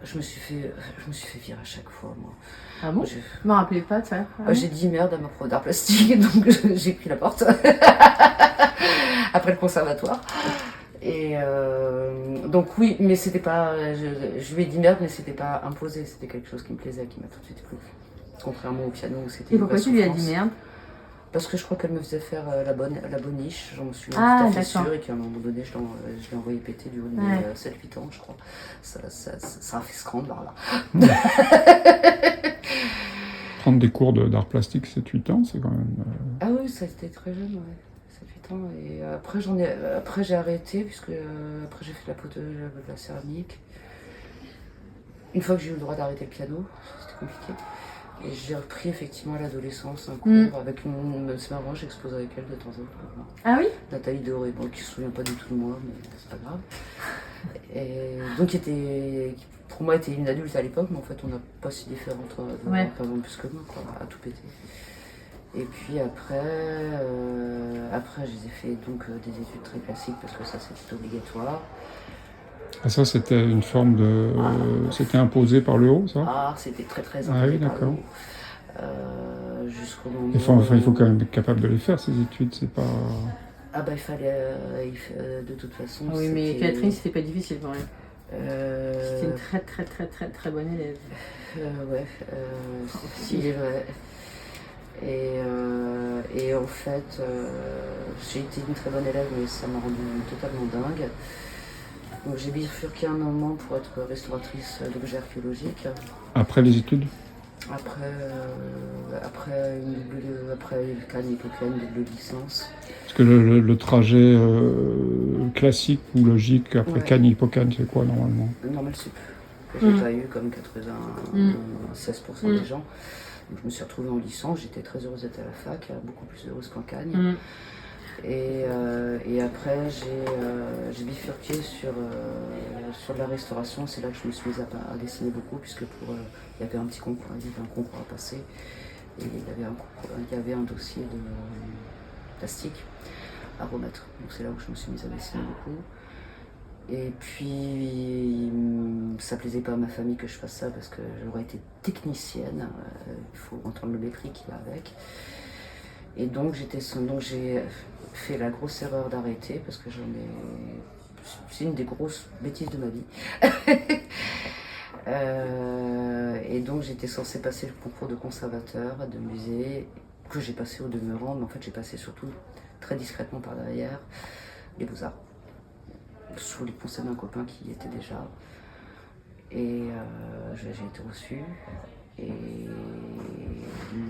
Je me suis fait virer à chaque fois, moi. Ah bon? Je me rappelais pas de ça. J'ai dit merde à ma prof d'art plastique, donc j'ai pris la porte. Après le conservatoire. Et donc oui, mais c'était pas... Je lui ai dit merde, mais c'était pas imposé, c'était quelque chose qui me plaisait, qui m'a tout de suite plu. Contrairement au piano où c'était... Et pourquoi tu lui as dit merde? Parce que je crois qu'elle me faisait faire la boniche, j'en suis tout à fait sûre, et qu'à un moment donné, je l'ai envoyé péter du haut de mes 7-8 ans, je crois. Ça a fait scandale, là. Prendre des cours d'art plastique 7-8 ans, c'est quand même... Ah oui, ça a été très jeune, ouais. 7-8 ans. Et après j'ai arrêté, puisque après j'ai fait de la céramique. Une fois que j'ai eu le droit d'arrêter le piano, c'était compliqué. Et j'ai repris effectivement à l'adolescence un cours avec une... C'est marrant, j'expose avec elle de temps en temps. Ah oui? Nathalie Doré, bon, qui se souvient pas du tout de moi, mais c'est pas grave. Et donc pour moi était une adulte à l'époque, mais en fait on n'a pas si différente, pas vraiment plus que moi, quoi, à tout péter. Et puis après je les ai fait donc des études très classiques parce que ça c'était obligatoire. Ah, ça, c'était une forme de... C'était imposé par le haut, ça? Ah, c'était très imposé oui, d'accord. Jusqu'au moment... Il faut quand même être capable de les faire, ces études, c'est pas... Ah bah il fallait... de toute façon... Ah oui, mais Catherine, c'était pas difficile pour elle. C'était une très bonne élève. Si, ouais. Et en fait, j'ai été une très bonne élève, mais ça m'a rendu totalement dingue. Donc j'ai bifurqué un moment pour être restauratrice d'objets archéologiques. Après les études? Après Cannes, Hippocane, double licence. Parce que le trajet classique ou logique après Cannes, Hippocane, c'est quoi normalement? Normal sup, que j'ai pas eu comme 96% des gens. Donc, je me suis retrouvée en licence, j'étais très heureuse d'être à la fac, beaucoup plus heureuse qu'en Cagne. Et après, j'ai bifurqué sur la restauration. C'est là que je me suis mise à dessiner beaucoup, puisque il y avait un petit concours, un concours à passer. Et il y avait un dossier de plastique à remettre. Donc c'est là où je me suis mise à dessiner beaucoup. Et puis, ça plaisait pas à ma famille que je fasse ça, parce que j'aurais été technicienne. Il faut entendre le mépris qui va avec. Et donc j'ai fait la grosse erreur d'arrêter parce que c'est une des grosses bêtises de ma vie. Et donc j'étais censée passer le concours de conservateur de musée que j'ai passé au demeurant, mais en fait j'ai passé surtout très discrètement par derrière les Beaux-Arts, sous les conseils d'un copain qui y était déjà. Et j'ai été reçue. Et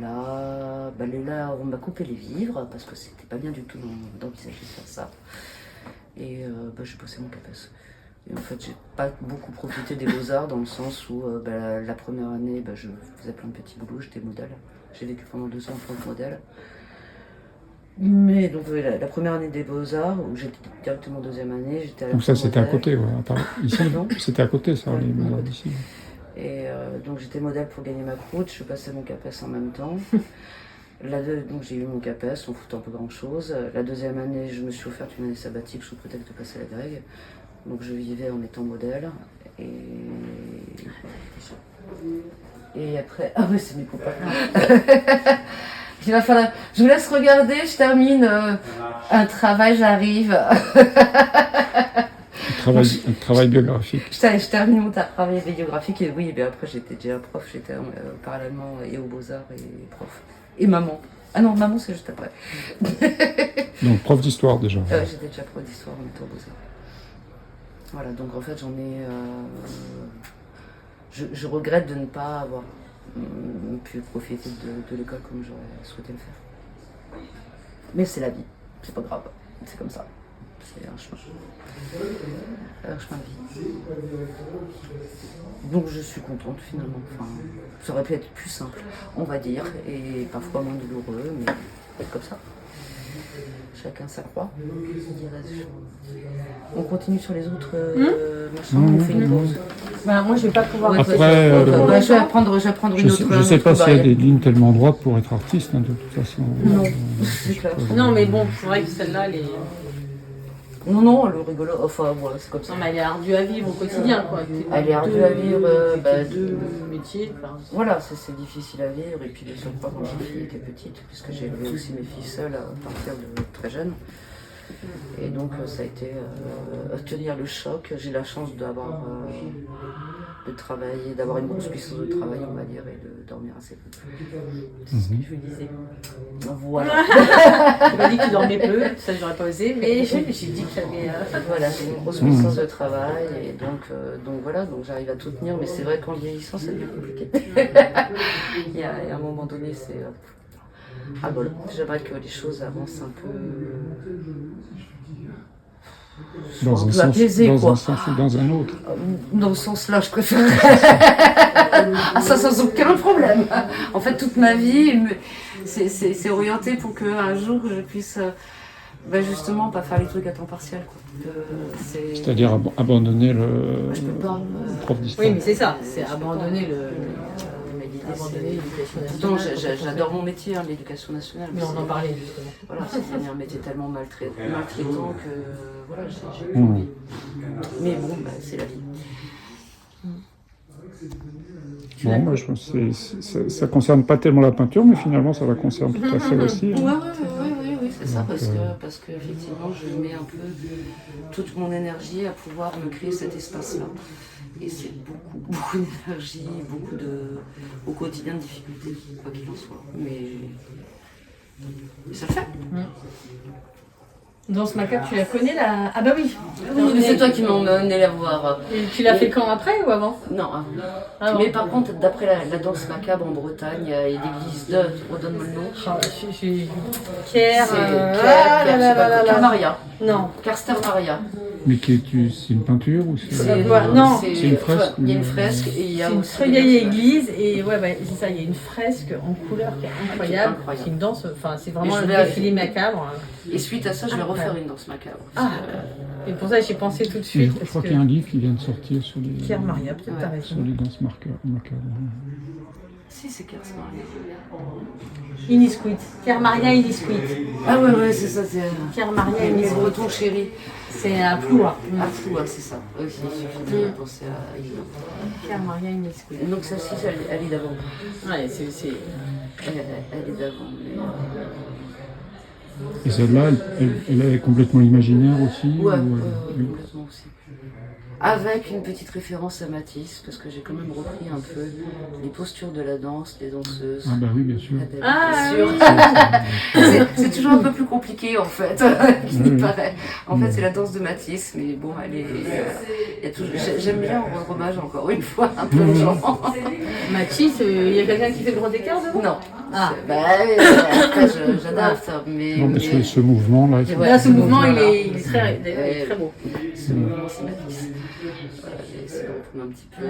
là, on m'a coupé les vivres parce que c'était pas bien du tout d'envisager de faire ça. Et j'ai bossé mon CAPES. Et en fait, j'ai pas beaucoup profité des Beaux-Arts dans le sens où la première année, je faisais plein de petits boulots, j'étais modèle. J'ai vécu pendant 2 ans en tant que modèle. Mais donc la première année des Beaux-Arts, où j'étais directement deuxième année, j'étais à la Donc ça, c'était à modèle. côté, ouais. Ici, c'était à côté, ça, les Beaux-Arts d'ici. Et donc j'étais modèle pour gagner ma croûte, je passais mon CAPES en même temps. Donc j'ai eu mon CAPES, on foutait un peu grand chose. La deuxième année, je me suis offerte une année sabbatique sous prétexte de passer la grègue. Donc je vivais en étant modèle. Et après, ah ouais, c'est mes copains. Il va falloir. Je vous laisse regarder, je termine un travail, j'arrive. Un travail biographique. Je termine mon travail biographique et oui, après j'étais déjà prof, j'étais parallèlement et aux Beaux-Arts et prof. Et maman. Ah non, maman c'est juste après. Donc prof d'histoire déjà. J'étais déjà prof d'histoire en étant aux Beaux-Arts. Voilà, donc en fait j'en ai... Je regrette de ne pas avoir pu profiter de l'école comme j'aurais souhaité le faire. Mais c'est la vie, c'est pas grave, c'est comme ça. C'est un chemin de vie. Donc je suis contente finalement. Enfin, ça aurait pu être plus simple, on va dire, et parfois moins douloureux, mais c'est comme ça. Chacun sa croix. On continue sur les autres machins, on fait une pause. Moi je vais pas pouvoir. Après, je vais prendre une autre. Je sais pas s'il y a des lignes tellement droites pour être artiste, de toute façon. Non, c'est clair. Non, mais bon, c'est vrai que celle-là, elle est. Non, elle est rigolo. Enfin, voilà, c'est comme ça. Non, mais elle est ardue à vivre au quotidien, quoi. Elle est ardue à vivre. Deux métiers. Voilà, c'est difficile à vivre. Et puis, bien sûr, quand ma fille était petite, puisque j'ai élevé aussi mes filles seules à partir de très jeune. Et donc, ça a été tenir le choc. J'ai la chance d'avoir de travailler, d'avoir une grosse puissance de travail, on va dire, et de dormir assez peu. C'est ce que je vous disais. Voilà. Tu m'as dit que tu dormais peu, ça j'aurais pas osé, mais j'ai dit que j'avais. Voilà, j'ai une grosse puissance de travail, et donc voilà, donc j'arrive à tout tenir, mais c'est vrai qu'en vieillissant, ça devient compliqué. Il y a un moment donné, c'est. Ah bon, j'aimerais que les choses avancent un peu. Dans un sens ou dans un autre. Dans ce sens-là, je préfère. Ah, ça sans aucun problème. En fait, toute ma vie, c'est orienté pour qu'un jour je puisse justement pas faire les trucs à temps partiel. C'est-à-dire abandonner le prof d'histoire. Oui, mais c'est ça, c'est abandonner l'éducation nationale. J'adore mon métier, l'éducation nationale. Mais on en parlait justement. Voilà, c'est un métier tellement maltraitant que voilà, j'ai plus envie. Mais bon, c'est la vie. Bon, moi, je pense que ça ne concerne pas tellement la peinture, mais finalement, ça la concerne tout à fait aussi. Oui, c'est ça, parce que effectivement, je mets un peu toute mon énergie à pouvoir me créer cet espace-là. Et c'est beaucoup d'énergie, au quotidien de difficultés, quoi qu'il en soit. Mais ça le fait. Danse macabre, tu la connais là? Ah bah oui. Oui, c'est toi qui m'as emmené la voir. Et tu l'as fait quand, après ou avant? Non, avant. Mais par contre, d'après la danse macabre en Bretagne, il y a l'église de, redonne-moi le nom. Kerr Maria. Non. Carster Maria. Mais c'est une peinture ou c'est non, c'est une fresque? Il y a une fresque et il y a une aussi très vieille église et c'est ça, il y a une fresque en couleur qui est incroyable. C'est une danse, c'est vraiment un défilé macabre. Et suite à ça, je vais refaire une danse macabre. Et pour ça, j'ai pensé tout de suite. Je crois qu'il y a un livre qui vient de sortir sur les. Kerr Maria, peut-être t'as raison. Sur les danses macabres. Si, c'est Kerr Maria. Inisquit. Kerr Maria Inisquit. Ah ouais, c'est ça, c'est. Kerr Maria Mes Inisquit. bretons chéris. C'est à Ploua. À Ploua, c'est ça. Oui, il suffit de penser à Evident. Kerr Maria Inisquit. Donc celle-ci, elle est d'avant. Ouais, Elle est d'avant. Et celle-là, elle est complètement imaginaire aussi? Ouais, complètement aussi. Avec une petite référence à Matisse, parce que j'ai quand même repris un peu les postures de la danse, des danseuses. Ah bah oui, bien sûr. C'est toujours un peu plus compliqué en fait, qu'il ne paraît. En fait, c'est la danse de Matisse, mais bon, j'aime bien rendre hommage encore une fois un peu aux gens. Matisse, il y a quelqu'un qui fait le grand écart devant? Non. Ah. Après, j'adapte, mais... Non, parce que ce mouvement-là... Là, ce mouvement, il est très beau. Ce mouvement, c'est Matisse. Voilà, c'est un peu...